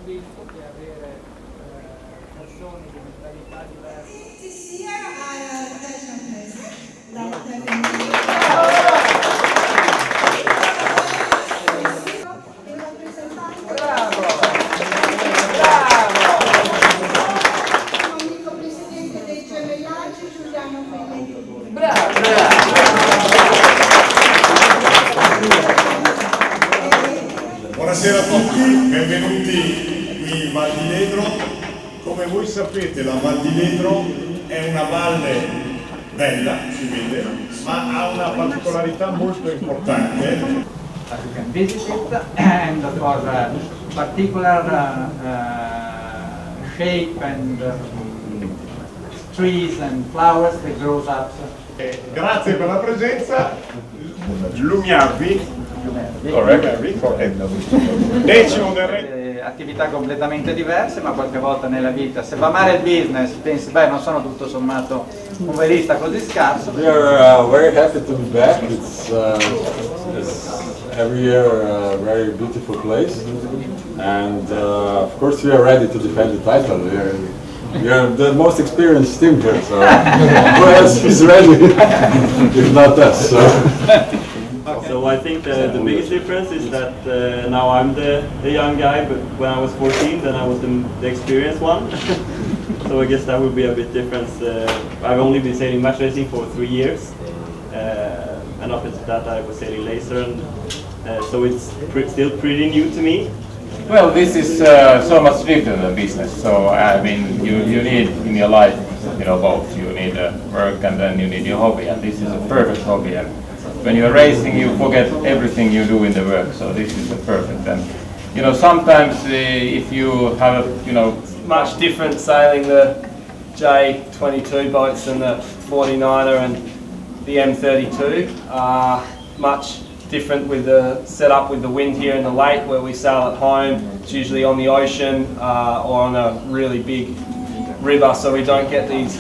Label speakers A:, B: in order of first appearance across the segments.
A: conflitto che avere persone di mentalità diverse.
B: Buonasera a tutti, benvenuti qui in Valle di Ledro. Come voi sapete, la Valle di Ledro è una valle bella, si vede, ma ha una particolarità molto importante.
A: As you can visit it, and for particular shape and trees and flowers that grows up.
B: Grazie per la presenza. Lumiarvi. Decimo del re.
A: Attività completamente diverse, ma qualche volta nella vita, se va male il business, pensi, beh, non sono tutto sommato un velista così scarso.
C: We are very happy to be back. It's every year a very beautiful place, and of course we are ready to defend the title. We are the most experienced team here, so who else is ready if not us?
D: So I think the biggest difference is that now I'm the young guy, but when I was 14, then I was the experienced one. So I guess that would be a bit different. I've only been sailing match racing for 3 years, and after that I was sailing laser, and so it's still pretty new to me.
E: Well, this is so much different than business. So I mean, you need in your life, you know, both. You need work and then you need your hobby, and this is a perfect hobby. And when you're racing, you forget everything you do in the work. So this is the perfect. And you know, sometimes if you have, you know,
F: much different sailing the J22 boats than the 49er and the M32. Much different with the setup with the wind here in the lake, where we sail at home. It's usually on the ocean or on a really big river, so we don't get these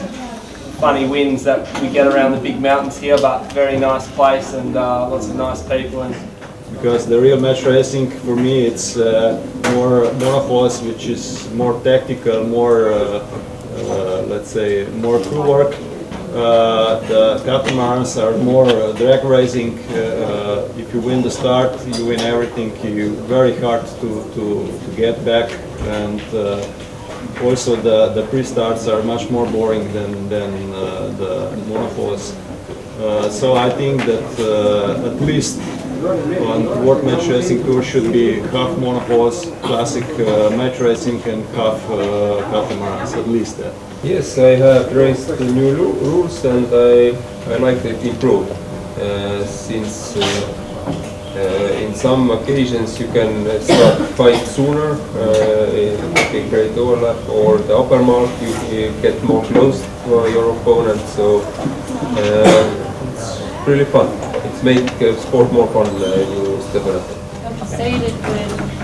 F: funny winds that we get around the big mountains here, but very nice place and lots of nice people. And
G: because the real match racing for me, it's more monopoles, which is more tactical, more let's say more crew work. The catamarans are more drag racing. If you win the start, you win everything. You very hard to get back, and also the pre-starts are much more boring than the monopoles. So I think that at least on World Match Racing Tour should be half monopoles, classic match racing, and half catamarans, at least that.
H: Yes, I have raced the new rules and I like it improved. Since in some occasions you can start fight sooner, in the great overlap or the upper mark, you get more close to your opponent, so it's really fun. It's made sport more fun you step it up.
I: I have to say that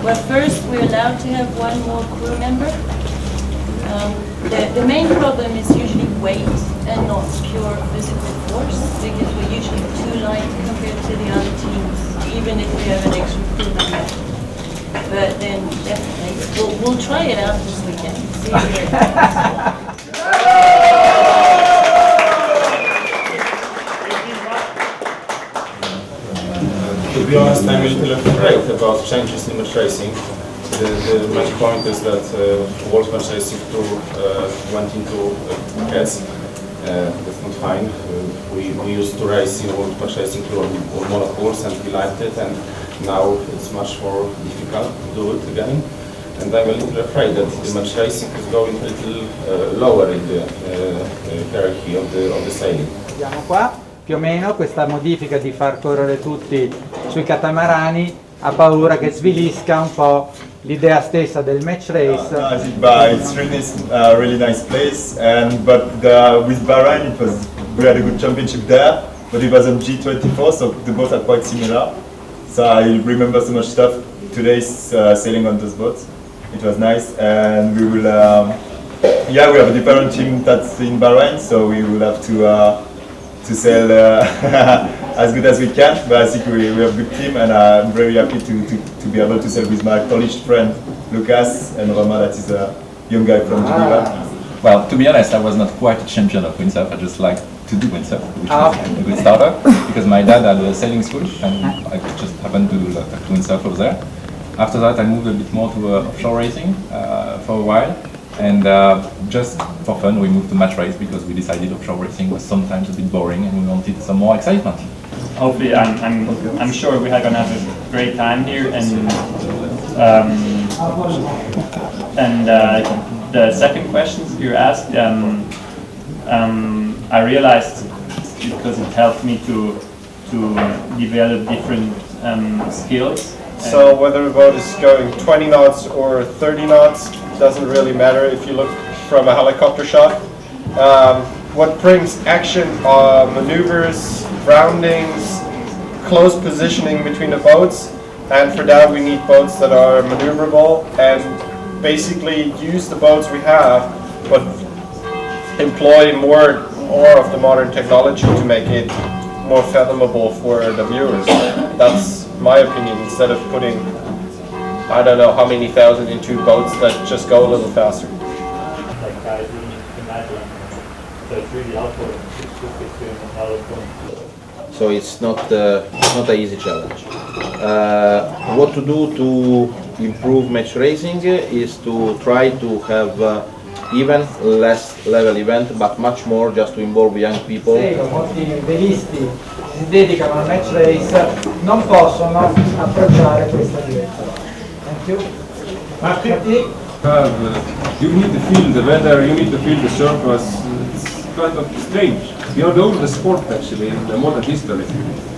I: well, first we're allowed to have one more crew member. The main problem is usually weight and not pure physical force, because we're usually too light compared to the other teams, even if we have an extra crew member. But then definitely, we'll try it out this weekend. See if
J: To be honest, I'm a little afraid about changes in match racing. The main point is that World Match Racing Tour went into cats. That's not fine. We used to race in World Match Racing Tour on monopoles and we liked it, and now it's much more difficult to do it again. And I'm a little afraid that the match racing is going a little lower in the hierarchy of the sailing.
A: Vediamo qua, più o meno, questa modifica di far correre tutti sui catamarani ha paura che svilisca un po' l'idea stessa del match race.
K: It's really nice place, but with Bahrain we had a good championship there, but it was on G24, so the boats are quite similar. So I remember so much stuff today's sailing on those boats. It was nice, and we will yeah, we have a different team that's in Bahrain, so we will have to sail as good as we can, but I think we have a good team, and I'm very happy to be able to sail with my Polish friend Lucas, and Roma, that is a young guy from Geneva.
L: Well, to be honest, I was not quite a champion of windsurf. I just like to do windsurf, which was a good starter, because my dad had a sailing school, and I just happened to do windsurf over there. After that, I moved a bit more to offshore racing for a while, and just for fun, we moved to match race because we decided offshore racing was sometimes a bit boring, and we wanted some more excitement.
D: Hopefully, I'm sure we are gonna have a great time here, and the second question you asked, I realized because it helped me to develop different skills.
F: So whether a boat is going 20 knots or 30 knots doesn't really matter if you look from a helicopter shot. What brings action are maneuvers, roundings, close positioning between the boats, and for that we need boats that are maneuverable and basically use the boats we have, but employ more of the modern technology to make it more fathomable for the viewers. That's my opinion, instead of putting, I don't know how many thousand into boats that just go a little faster.
D: Like guys in Iceland, so it's really helpful to experience how it's going.
M: So it's not an easy challenge. What to do to improve match racing is to try to have even less level event, but much more just to involve young people.
A: Molti velisti si dedicano al match race, non possono approcciare questa direzione. Thank you. Martin?
H: You need to feel the weather, you need to feel the surface. It's kind of strange. We are the oldest sport actually in the modern history.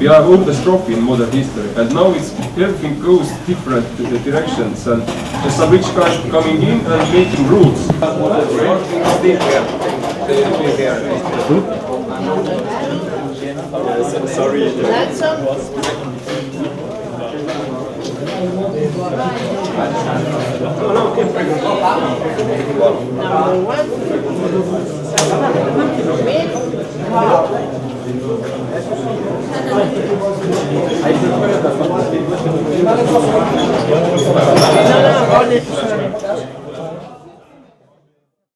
H: We are oldest trophy in modern history, and now everything goes different directions, and there's some rich guys coming in and making rules.
K: Sorry.
I: That's
A: Hai